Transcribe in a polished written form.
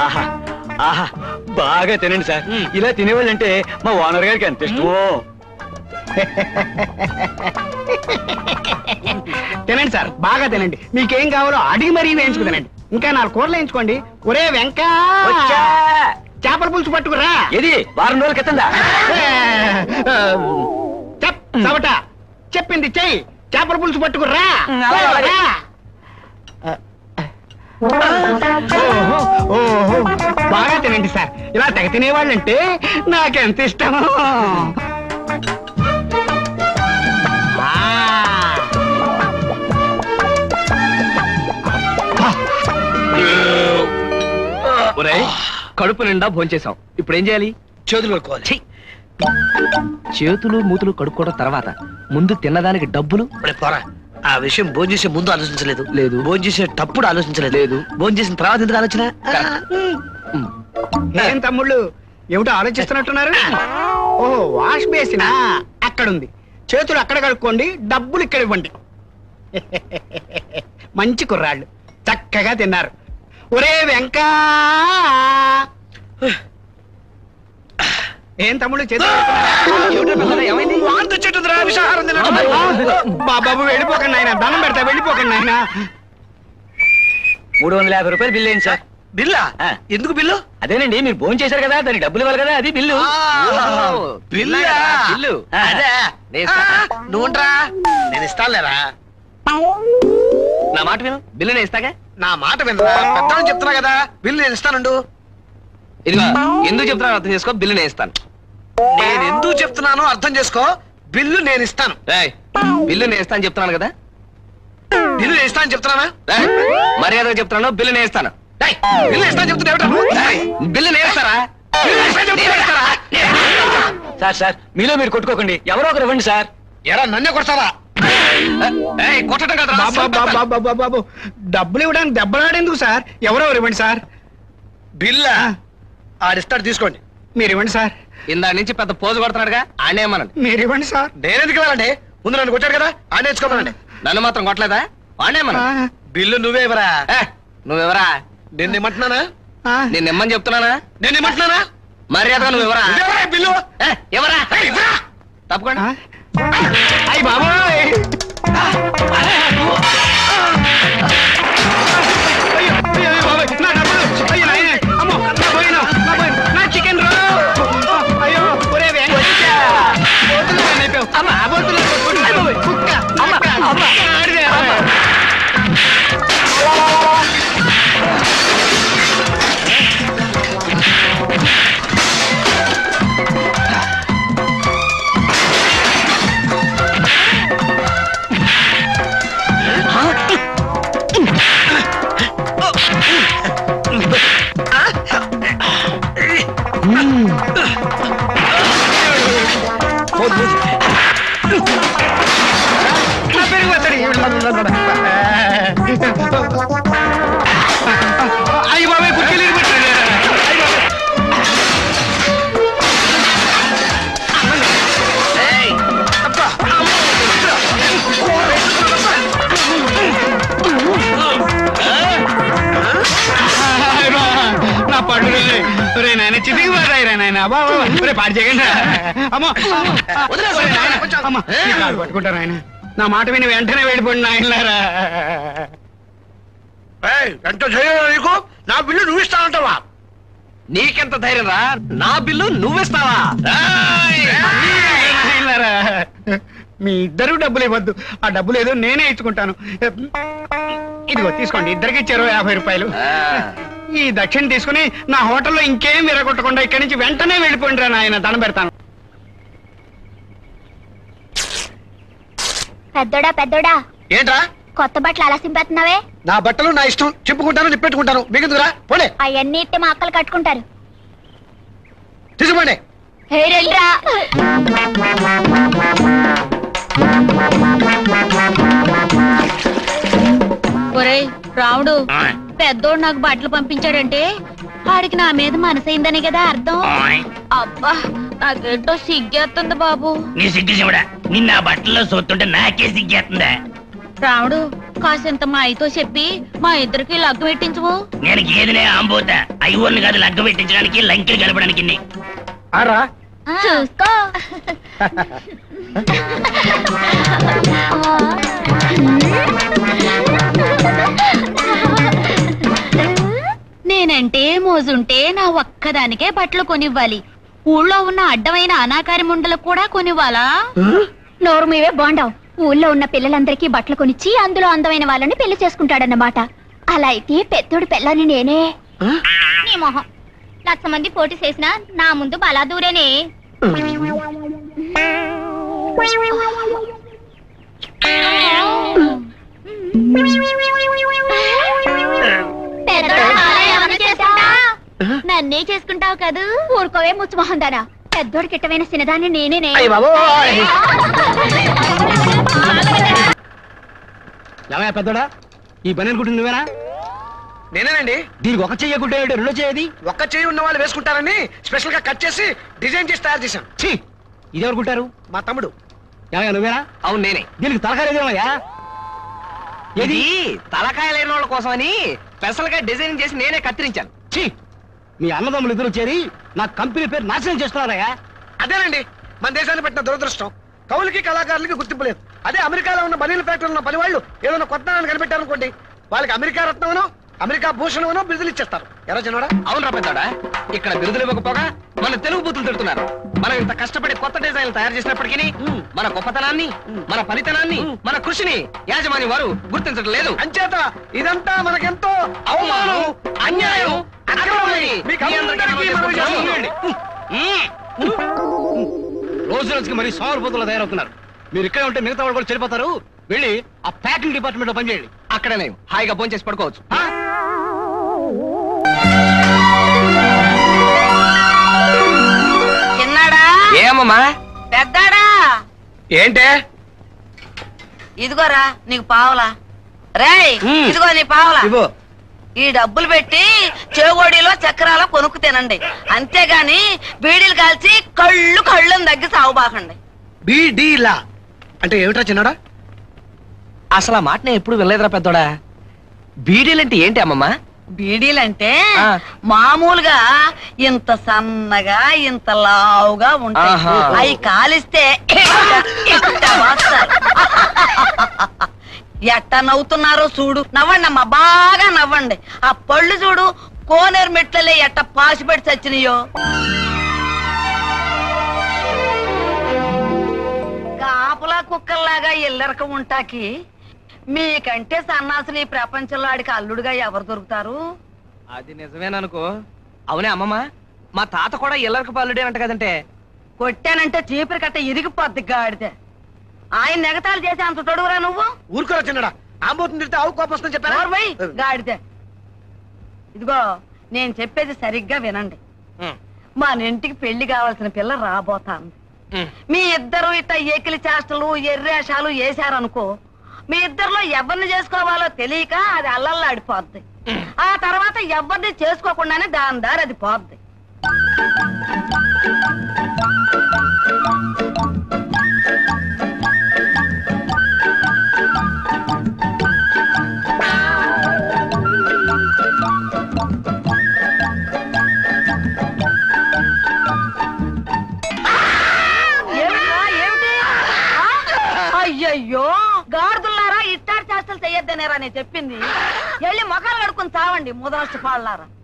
ఆహా ఆహా బాగా తినండి సార్. ఇలా తినేవాళ్ళంటే మా ఓనర్ గారికి ఎంత ఇష్టమో. తినండి సార్, బాగా తినండి. మీకేం కావాలో అడిగి మరీ వేయించుకు తినండి. ఇంకా 4 కూరలు వేయించుకోండి. ఒరే వెంకా, చేపల పులుసు పట్టుకురా. ఇది వారం రోజుల క్రితందా? చవట చెప్పింది చెయ్యి. చేపల పులుసు పట్టుకురా. ఓహో బాగా తినండి సార్. ఇలా తెగ తినేవాళ్ళంటే నాకెంత ఇష్టమో. కడుపు నిండా భోంచేసాం. ఇప్పుడు ఏం చేయాలి? చేతులు కడుక్కోవాలి. చేతులు మూతులు కడుక్కోవడం తర్వాత ముందు తిన్నదానికి డబ్బులు. పోరా, ఆ విషయం భోంచేసే ముందు ఆలోచించలేదు. లేదు. భోంచేసేటప్పుడు ఆలోచించలేదు. లేదు. భోంచేసిన తర్వాత ఎందుకు ఆలోచన? ఏం తమ్ముళ్ళు ఏమిటో ఆలోచిస్తున్నట్టున్నారు? ఓహో, వాష్ బేసినా అక్కడుంది. చేతులు అక్కడ కడుక్కోండి, డబ్బులు ఇక్కడ ఇవ్వండి. మంచి కుర్రాళ్ళు చక్కగా తిన్నారు. ఒరే వెంకా, ఏం తమ్ముళ్ళు బాబు వెళ్ళిపోకండి ఆయన, దండం పెడతా వెళ్ళిపోకండి ఆయన. 350 రూపాయలు బిల్లు అయింది సార్. బిల్లా? ఎందుకు బిల్లు? అదేనండి, మీరు భోజనం చేశారు కదా, దానికి డబ్బులు ఇవ్వాలి కదా, అది బిల్లు. బిల్లు అదే నువ్వుంట్రా, నేను ఇస్తానులేరా. నా మాట విను, బిల్లు నేను ఇస్తాగా. నా మాట వినరా, పెద్దవాళ్ళని చెప్తున్నా కదా, బిల్లు నేను ఇస్తానుండు. ఇదిగో ఎందుకు చెప్తున్నాను అర్థం చేసుకో, బిల్లు నేను ఇస్తాను. నేను ఎందుకు చెప్తున్నానో అర్థం చేసుకో, బిల్లు నేను ఇస్తాను. బిల్లు నేను ఇస్తాను చెప్తున్నాను కదా. బిల్లు నేను ఇస్తాను చెప్తున్నానా? మర్యాదగా చెప్తున్నాను, బిల్లు నేను ఇస్తాను. బిల్లు ఇస్తాను చెప్తున్నా, బిల్లు నేను ఇస్తారా? సార్ సార్ మీలో మీరు కొట్టుకోకండి, ఎవరో ఒకరు ఇవ్వండి సార్. ఎరా నన్నే కొడతావా? కొట్టడం కదా. బాబు డబ్బులు ఇవ్వడానికి దెబ్బలాడేందుకు సార్? ఎవరెవరు ఇవ్వండి సార్. బిల్లా ఆడిస్తాడు, తీసుకోండి. మీరు ఇవ్వండి సార్. ఇందా నుంచి పెద్ద పోజు కొడుతున్నాడుగా, ఆడేమనండి. మీరు ఇవ్వండి సార్. నేనెందుకు ఇవ్వాలండి? ముందు నన్ను కొట్టాడు కదా, ఆడే నేర్చుకోమనండి. నన్ను మాత్రం కొట్టలేదా? ఆడేమన్నా. బిల్లు నువ్వే ఇవ్వరా. నువ్వెవరా? నేను ఇమ్మంటున్నానా? నేను ఇమ్మని చెప్తున్నానా? నేను ఇమ్మంటున్నానా? మర్యాదగా నువ్వు ఎవరా? బిల్లు ఎవరా? తప్పకుండా. అయ్యి బాబోయ్, చికెన్ అయ్యో ఒరే అయ్యి బాబాయ్ కుర్చీలు నా పళ్ళు రే నాయన చిటికి పడాయిరా నాయన. బాబా రే పాడు చేయకండి. అమ్మా పట్టుకుంటారు ఆయన. నా మాట విని వెంటనే వెళ్ళిపోండి నాయనలారా. ఎంత ధైర్యం నీకు? నా బిల్లు నువ్వు ఇస్తానంటావా? నీకెంత ధైర్యం రా? నా బిల్లు నువ్విస్తావా? నాయనలారా, మీ ఇద్దరు డబ్బులు ఇవ్వద్దు. ఆ డబ్బులు ఏదో నేనే ఇచ్చుకుంటాను. ఇదిగో తీసుకోండి, ఇద్దరికి ఇచ్చారు 50 రూపాయలు. ఈ దక్షిణ తీసుకుని నా హోటల్లో ఇంకేం విరగొట్టకుండా ఇక్కడి నుంచి వెంటనే వెళ్ళిపోండి రా నాయన, దండం పెడతాను. పెద్దోడా పెద్దోడా, ఏంట్రా కొత్త బట్టలు అలా సింపేస్తున్నావే? నా బట్టలు నా ఇష్టం, చెప్పుకుంటాను, నిప్పెట్టుకుంటాను. మీకెందుకురా? పోలే. అవన్నీ ఇట్టే మా అక్కలు కట్టుకుంటారు. తీసుకోండి. ఒరేయ్ రాముడు, పెద్దోడు నాకు బట్టలు పంపించాడంటే ఆడికి నా మీద మనసైందని కదా అర్థం. అబ్బా నాకేంటో సిగ్గేస్తుంది బాబు. నీ సిగ్గు చెవుడా, నిన్న ఆ బట్టల్లో సోతుంటే నాకే సిగ్గేస్తుందా? రాముడు కాసింత మా అయితో చెప్పి మా ఇద్దరికి లగ్గు పెట్టించువు. నేను గేదెనే ఆంబోతా, ఐవర్ని కాదు లగ్గ పెట్టించడానికి లంకెలు కలపడానికి. ఆరా చూసుకో. నేనంటే మోజుంటే నా ఒక్కదానికే బట్టలు కొనివ్వాలి. ఊళ్ళో ఉన్న అడ్డమైన అనాకారి ముండలకు కూడా కొనివ్వాలా? నోరు మీవే బాండావు. ఊళ్ళో ఉన్న పిల్లలందరికీ బట్టలు కొనిచ్చి అందులో అందమైన వాళ్ళని పెళ్లి చేసుకుంటాడన్నమాట. అలా అయితే పెద్దోడు పిల్లని నేనే. నీ మొహం 1,00,000 మంది పోటీ చేసినా నా ముందు బలా దూరేనే. నన్నే చేసుకుంటావు కదూ? ఊరుకోవే ముచ్చు మొహం దానా. పెద్దోడు కిట్టమైన సినదాన్ని నేనే. ఏమయ్యా పెద్దోడా, ఈ పని అనుకుంటుంది నువ్వేనా? నేనేనండి. దీనికి ఒక చెయ్యకుంటే రెండో చేయది. ఒక్క చెయ్యి ఉన్న వాళ్ళు వేసుకుంటారని స్పెషల్ గా కట్ చేసి డిజైన్ చేసి తయారు చేశాం. ఇది ఎవరుకుంటారు? మా తమ్ముడు. ఏమయ్యా నువ్వేనా? అవును నేనే. దీనికి తలకాయలేదేమయ్యా? ఇది తలకాయ లేని వాళ్ళ కోసమని స్పెషల్ గా డిజైన్ చేసి నేనే కత్తిరించాను. ఛీ, మీ అన్నదమ్ములు ఇద్దరు చేరి నా కంపెనీ పేరు నాశనం చేస్తున్నారయ్యా. అదేనండి మన దేశాన్ని పెట్టిన దురదృష్టం. కవులకి కళాకారులకి గుర్తింపు లేదు. అదే అమెరికాలో ఉన్న బనీల ఫ్యాక్టరీలో ఉన్న పని వాళ్ళు ఏదైనా కొత్త కనిపెట్టారనుకోండి, వాళ్ళకి అమెరికా రత్నమనో అమెరికా భూషణమనో బిరుదులు ఇచ్చేస్తారు. ఎరా చిన్నోడా? అవును రా పెద్దోడా, ఇక్కడ బిరుదులు ఇవ్వకపోగా మన తెలుగు బూతులు తిడుతున్నారు. మనం ఇంత కష్టపడి కొత్త డిజైన్లు తయారు చేసినప్పటికీ మన గొప్పతనాన్ని, మన ఫలితనాన్ని, మన కృషిని యాజమాని వారు గుర్తించడం లేదు. అంచేత ఇదంతా మనకెంతో అవమానం, అన్యాయం, అక్రమమని మీకు అందరికీ మనవి చేస్తున్నాం. రోజు రోజుకి మరి సోమరిపోతులు తయారవుతున్నారు. మీరు ఇక్కడే ఉంటే మిగతా వాళ్ళు కూడా చెడిపోతారు. వెళ్ళి ఆ ప్యాకింగ్ డిపార్ట్మెంట్ లో పనిచేయండి. అక్కడనే హాయిగా భోంచేసి పడుకోవచ్చు. చిన్నాడా? ఏమమ్మా? పెద్దాడా? ఏంటే? ఇదిగోరా నీకు పావలా. రేయ్ ఇదిగో నీ పావలా. ఈ డబ్బులు పెట్టి చేగోడీలో చక్రాల కొనుక్కు తినండి, అంతేగాని బీడీలు కాల్చి కళ్ళుని దగ్గర సాగుబాకండి. బీడీలా అంటే ఏమిట్రా చిన్నాడా? అసలు ఆ మాట నేను ఎప్పుడు వినలేదురా పెద్దోడా. బీడీలంటే ఏంటి అమ్మమ్మా? బీడీలంటే మామూలుగా ఇంత సన్నగా ఇంత లావుగా ఉంటాయి. ఆహా. అవి కాలిస్తే ఎట్ట నవ్వుతున్నారో చూడు. నవ్వండి అమ్మా, బాగా నవ్వండి. ఆ పళ్ళు చూడు, కోనేరు మెట్లలే ఎట్ట పాసిపెట్టి చచ్చినాయో. కాపులా కుక్కల్లాగా ఇల్లరక ఉంటాకి మీకంటే సన్నాసులు ఈ ప్రపంచంలో ఆడికి అల్లుడుగా ఎవరు దొరుకుతారు? అది నిజమేననుకో. అవునే అమ్మమ్మ, మా తాత కూడా ఇల్లరికి పల్లుడేనంట కదంటే. కొట్టానంటే చీపురు కట్ట ఇరిగిపోద్ది గాడితే. ఆయన నెగతాలు చేసి అంత తొడుగురా నువ్వు. ఊరుకోరా చిన్నడా, ఆంబోతుంది తిడితే ఆవు కోపం వస్తుందని చెప్పారా? గాడితే ఇదిగో నేను చెప్పేది సరిగ్గా వినండి. మన ఇంటికి పెళ్లి కావాల్సిన పిల్ల రాబోతాను. మీ ఇద్దరు ఇట్ట ఏకిలి చేష్టలు ఎర్రేషాలు వేశారనుకో, మీ ఇద్దరిలో ఎవరిని చేసుకోవాలో తెలియక అది అల్లల్లాడిపోద్ది. ఆ తర్వాత ఎవరిని చేసుకోకుండానే దాని దారి అది పోద్ది. అయ్యయ్యో గాడిదలారా, ఇట్టాడి చేష్టలు చెయ్యొద్దనేరా నేను చెప్పింది. వెళ్ళి మొఖాలు కడుక్కుని చావండి ముదరష్ట పాళ్ళారా.